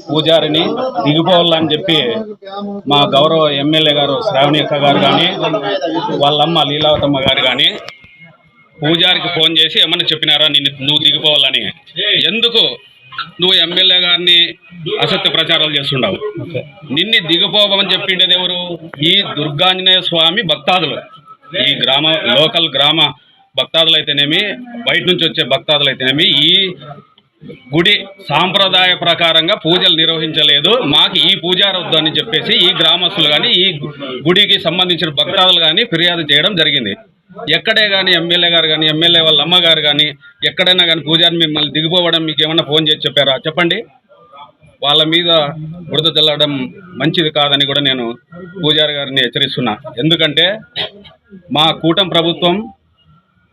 పూజారిని దిగిపోవాలని చెప్పి మా గౌరవ ఎమ్మెల్యే గారు శ్రావణి అక్క గారు కానీ వాళ్ళమ్మ లీలావతమ్మ గారు కానీ పూజారికి ఫోన్ చేసి ఏమన్నా చెప్పినారా నువ్వు దిగిపోవాలని? ఎందుకు నువ్వు ఎమ్మెల్యే గారిని అసత్య ప్రచారాలు చేస్తుండవు? నిన్ను దిగిపోవని చెప్పిండేది ఎవరు? ఈ దుర్గాంజనేయ స్వామి భక్తాదులు, ఈ లోకల్ గ్రామ భక్తాదులు అయితేనేమి, బయట నుంచి వచ్చే భక్తాదులు అయితేనేమి, ఈ గుడి సాంప్రదాయ ప్రకారంగా పూజలు నిర్వహించలేదు, మాకు ఈ పూజారి వద్దు అని చెప్పేసి ఈ గ్రామస్తులు కానీ ఈ గుడికి సంబంధించిన భక్తాదులు కానీ ఫిర్యాదు చేయడం జరిగింది. ఎక్కడే కానీ ఎమ్మెల్యే గారు కానీ ఎమ్మెల్యే వాళ్ళ అమ్మగారు కానీ ఎక్కడైనా కానీ పూజారిని మిమ్మల్ని దిగిపోవడం మీకు ఏమన్నా ఫోన్ చేసి చెప్పారా? చెప్పండి. వాళ్ళ మీద బురద చల్లడం మంచిది కాదని కూడా నేను పూజారి గారిని హెచ్చరిస్తున్నా. ఎందుకంటే మా కూటమి ప్రభుత్వం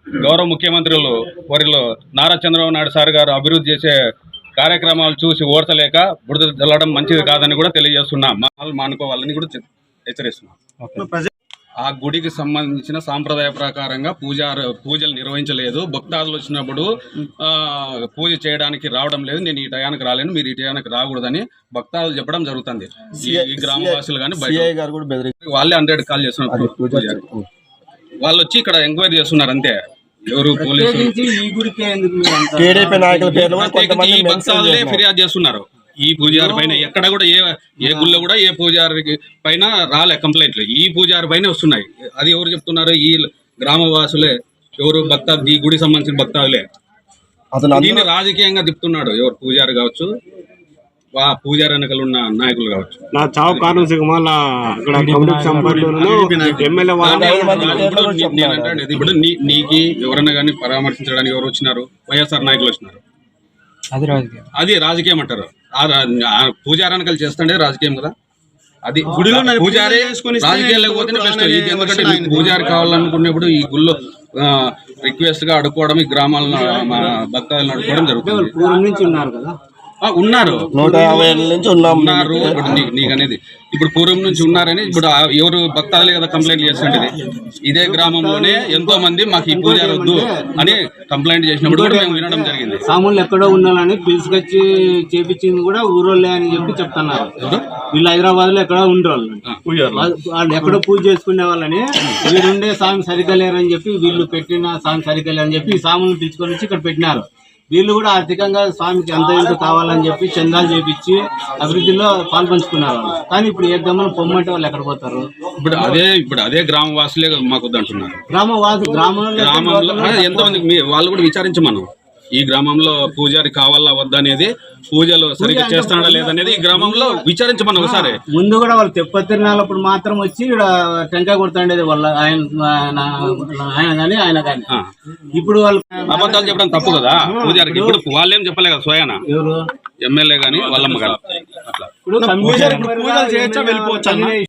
గౌరవ ముఖ్యమంత్రులు వారిలో నారా చంద్రబాబు నాయుడు సార్ గారు అభివృద్ధి చేసే కార్యక్రమాలు చూసి ఓర్చలేక బురద చల్లడం మంచిది కాదని కూడా తెలియజేస్తున్నా. మానుకోవాలని కూడా హెచ్చరిస్తున్నా. ఆ గుడికి సంబంధించిన సాంప్రదాయ ప్రకారంగా పూజలు నిర్వహించలేదు. భక్తాదులు వచ్చినప్పుడు పూజ చేయడానికి రావడం లేదు. నేను ఈ టయానికి రాలేను, మీరు ఈ టయానికి రాకూడదని భక్తాదులు చెప్పడం జరుగుతుంది. ఈ గ్రామవాసులు కానీ వాళ్ళే 100 కాల్ చేస్తున్నారు. వాళ్ళు వచ్చి ఇక్కడ ఎంక్వైరీ చేస్తున్నారు అంతే. ఎవరు పోలీసులు భక్తాదులే ఫిర్యాదు చేస్తున్నారు. ఈ పూజారి పైన ఎక్కడ కూడా ఏ గుళ్ళో కూడా ఏ పూజారి పైన రాలే కంప్లైంట్లు, ఈ పూజారి పైన వస్తున్నాయి. అది ఎవరు చెప్తున్నారు? ఈ గ్రామవాసులే. ఎవరు? భక్తాదు, ఈ గుడికి సంబంధించిన భక్తాదులే. దీన్ని రాజకీయంగా తిప్పుతున్నాడు. ఎవరు? పూజారి కావచ్చు, పూజారి వెనకలు ఉన్న నాయకులు కావచ్చు. నా చావు కారణం ఇప్పుడు నీకు ఎవరైనా కానీ పరామర్శించడానికి ఎవరు వచ్చినారు? వైఎస్ఆర్ నాయకులు వచ్చినారు. అది రాజకీయం అంటారు. పూజారి వెనకలు చేస్తుండే రాజకీయం కదా. అది గుడిలో పూజారి రాజకీయం లేకపోతే బెస్ట్. ఎందుకంటే నీకు పూజారి కావాలనుకున్నప్పుడు ఈ గుళ్ళో రిక్వెస్ట్ గా అడుకోవడం, ఈ గ్రామాలను భక్తాలను అడుకోవడం జరుగుతుంది. ఉన్నారు 150 నుంచి ఉన్నారు. నీకు అనేది ఇప్పుడు పూర్వం నుంచి ఉన్నారని ఇప్పుడు ఎవరు భక్తాదులే కదా కంప్లైంట్ చేస్తుండేది. ఇదే గ్రామంలోనే ఎంతో మంది మాకు ఈ పూజారి వద్దు అని కంప్లైంట్ చేసినప్పుడు కూడా మేము వినడం జరిగింది. సాములు ఎక్కడో ఉండాలని పిలుచుకొచ్చి చేపించింది కూడా ఊరోళ్ళే అని చెప్పి చెప్తున్నారు. వీళ్ళు హైదరాబాద్ లో ఎక్కడో ఉండేవాళ్ళు, వాళ్ళు ఎక్కడో పూజ చేసుకునే వాళ్ళని వీళ్ళుండే స్వామి సరిగ్గా లేరని చెప్పి వీళ్ళు పెట్టిన స్వామి సరిగ్గా లేరని చెప్పి ఈ సాములను పిలుచుకొని వచ్చి ఇక్కడ పెట్టినారు. వీళ్ళు కూడా ఆర్థికంగా స్వామికి ఎంత ఎంత కావాలని చెప్పి చందాలు చేపించి అభివృద్ధిలో పాల్పంచుకున్నారు. కానీ ఇప్పుడు ఏద్దామని పొమ్మంటే వాళ్ళు ఎక్కడ పోతారు? ఇప్పుడు అదే గ్రామవాసులే మాకు అంటున్నారు. గ్రామంలో ఎంతో మంది వాళ్ళు కూడా విచారించమను. ఈ గ్రామంలో పూజారి కావాలా వద్దా అనేది, పూజలు సరిగ్గా చేస్తాడా లేదనేది ఈ గ్రామంలో విచారించమని ఒకసారి. ముందు కూడా వాళ్ళు తిరునాళ్ళప్పుడు మాత్రం వచ్చి ఇక్కడ టెంకాయ కొడుతుండేది వాళ్ళ ఆయన కానీ. ఇప్పుడు వాళ్ళు అబద్ధాలు చెప్పడం తప్పు కదా పూజారికి. ఇప్పుడు వాళ్ళేం చెప్పలే కదా స్వయాన, ఎమ్మెల్యే గాని వాళ్ళమ్మ గారు. అట్లా ఇప్పుడు పూజలు చేయొచ్చా, వెళ్ళిపోవచ్చా?